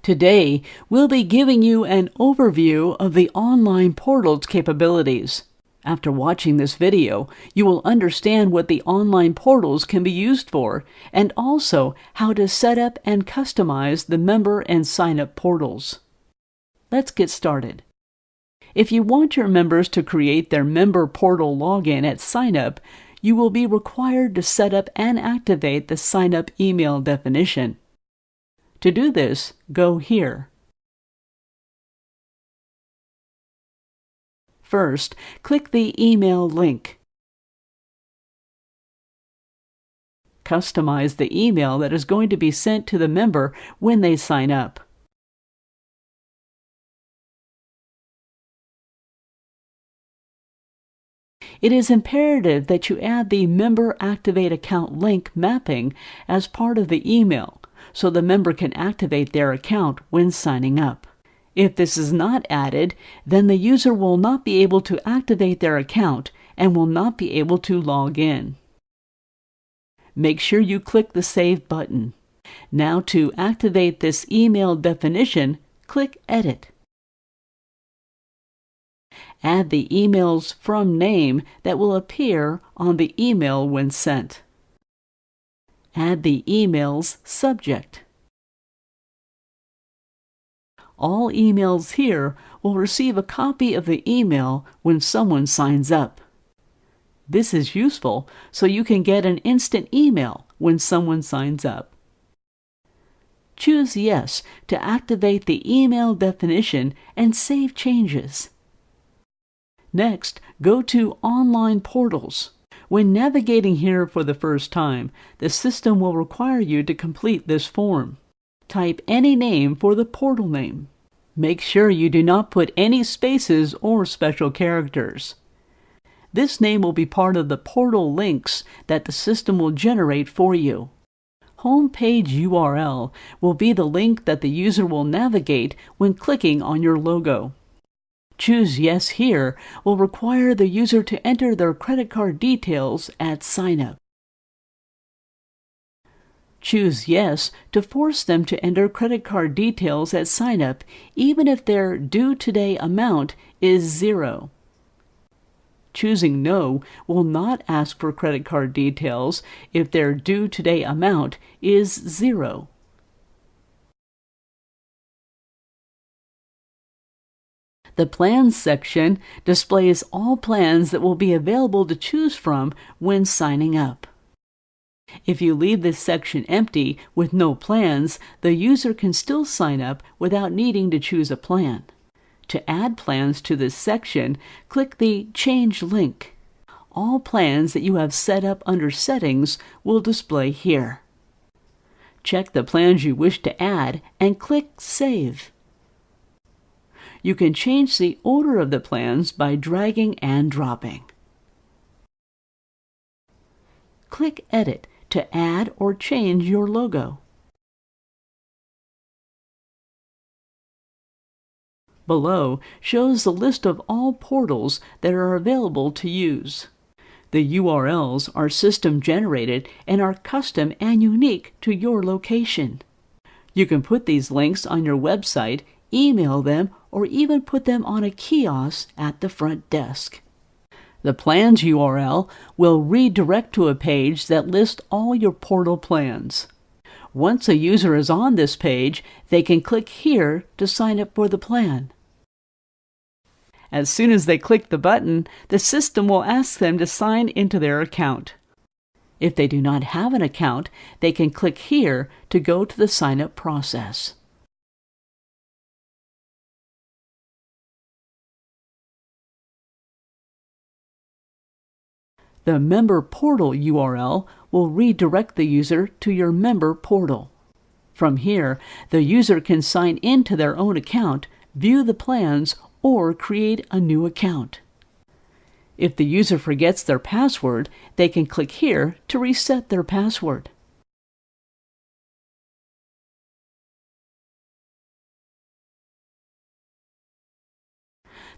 Today, we'll be giving you an overview of the online portal's capabilities. After watching this video, you will understand what the online portals can be used for, and also how to set up and customize the member and sign-up portals. Let's get started. If you want your members to create their member portal login at sign-up, you will be required to set up and activate the sign-up email definition. To do this, go here. First, click the email link. Customize the email that is going to be sent to the member when they sign up. It is imperative that you add the Member Activate Account link mapping as part of the email, so the member can activate their account when signing up. If this is not added, then the user will not be able to activate their account and will not be able to log in. Make sure you click the Save button. Now to activate this email definition, click Edit. Add the email's from name that will appear on the email when sent. Add the email's subject. All emails here will receive a copy of the email when someone signs up. This is useful so you can get an instant email when someone signs up. Choose Yes to activate the email definition and save changes. Next, go to Online Portals. When navigating here for the first time, the system will require you to complete this form. Type any name for the portal name. Make sure you do not put any spaces or special characters. This name will be part of the portal links that the system will generate for you. Home page URL will be the link that the user will navigate when clicking on your logo. Choose Yes here will require the user to enter their credit card details at sign-up. Choose Yes to force them to enter credit card details at sign-up even if their due today amount is 0. Choosing No will not ask for credit card details if their due today amount is 0. The Plans section displays all plans that will be available to choose from when signing up. If you leave this section empty with no plans, the user can still sign up without needing to choose a plan. To add plans to this section, click the Change link. All plans that you have set up under Settings will display here. Check the plans you wish to add and click Save. You can change the order of the plans by dragging and dropping. Click Edit to add or change your logo. Below shows the list of all portals that are available to use. The URLs are system generated and are custom and unique to your location. You can put these links on your website, email them, or even put them on a kiosk at the front desk. The Plans URL will redirect to a page that lists all your portal plans. Once a user is on this page, they can click here to sign up for the plan. As soon as they click the button, the system will ask them to sign into their account. If they do not have an account, they can click here to go to the sign-up process. The Member Portal URL will redirect the user to your member portal. From here, the user can sign into their own account, view the plans, or create a new account. If the user forgets their password, they can click here to reset their password.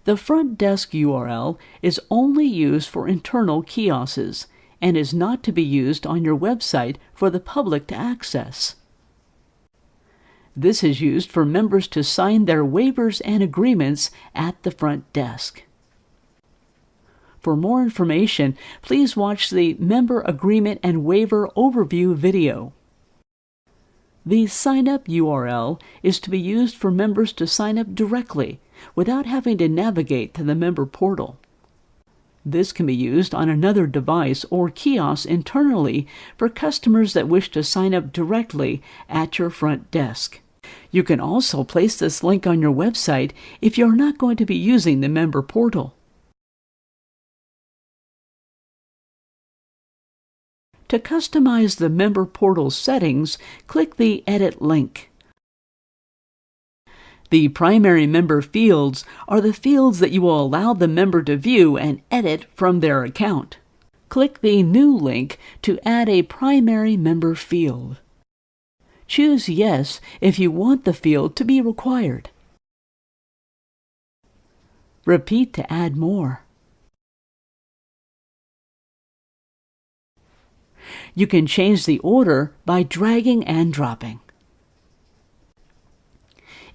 The front desk URL is only used for internal kiosks and is not to be used on your website for the public to access. This is used for members to sign their waivers and agreements at the front desk. For more information, please watch the Member Agreement and Waiver Overview video. The Sign Up URL is to be used for members to sign up directly without having to navigate to the member portal. This can be used on another device or kiosk internally for customers that wish to sign up directly at your front desk. You can also place this link on your website if you're not going to be using the member portal. To customize the member portal settings, click the Edit link. The primary member fields are the fields that you will allow the member to view and edit from their account. Click the New link to add a primary member field. Choose Yes if you want the field to be required. Repeat to add more. You can change the order by dragging and dropping.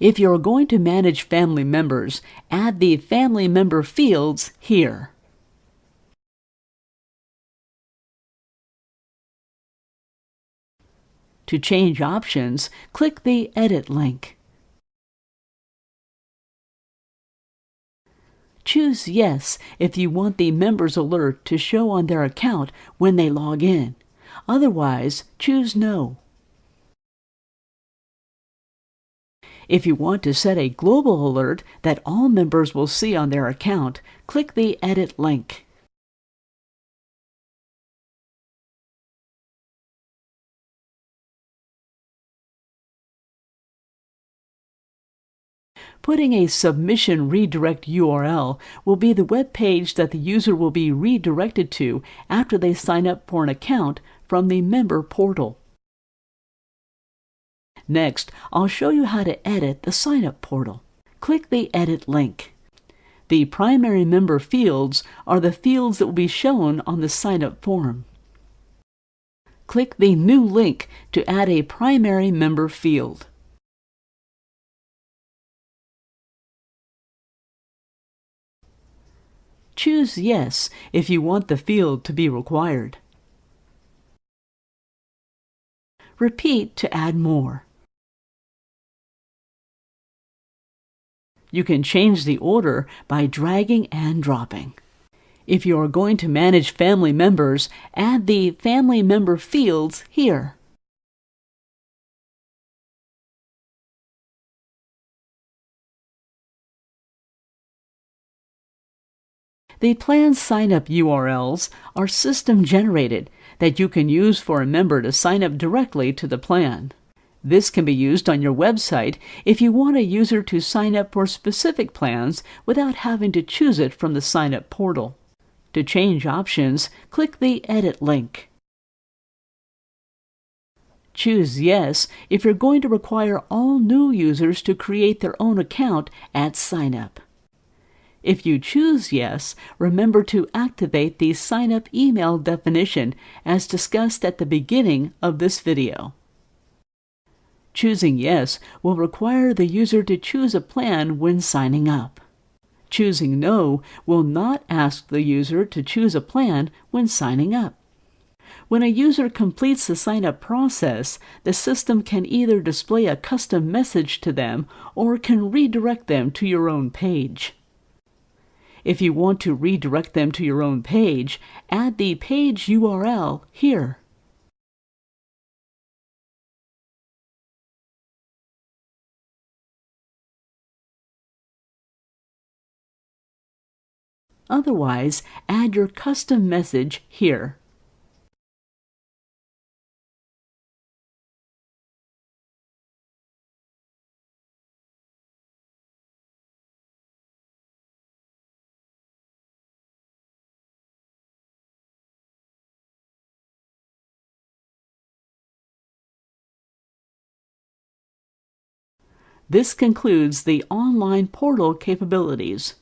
If you're going to manage family members, add the family member fields here. To change options, click the Edit link. Choose Yes if you want the member's alert to show on their account when they log in. Otherwise, choose No. If you want to set a global alert that all members will see on their account, click the Edit link. Putting a submission redirect URL will be the web page that the user will be redirected to after they sign up for an account from the member portal. Next, I'll show you how to edit the sign-up portal. Click the Edit link. The primary member fields are the fields that will be shown on the sign-up form. Click the New link to add a primary member field. Choose Yes if you want the field to be required. Repeat to add more. You can change the order by dragging and dropping. If you are going to manage family members, add the family member fields here. The plan sign-up URLs are system-generated that you can use for a member to sign up directly to the plan. This can be used on your website if you want a user to sign up for specific plans without having to choose it from the sign-up portal. To change options, click the Edit link. Choose Yes if you're going to require all new users to create their own account at sign-up. If you choose Yes, remember to activate the sign-up email definition as discussed at the beginning of this video. Choosing Yes will require the user to choose a plan when signing up. Choosing No will not ask the user to choose a plan when signing up. When a user completes the sign-up process, the system can either display a custom message to them or can redirect them to your own page. If you want to redirect them to your own page, add the page URL here. Otherwise, add your custom message here. This concludes the online portal capabilities.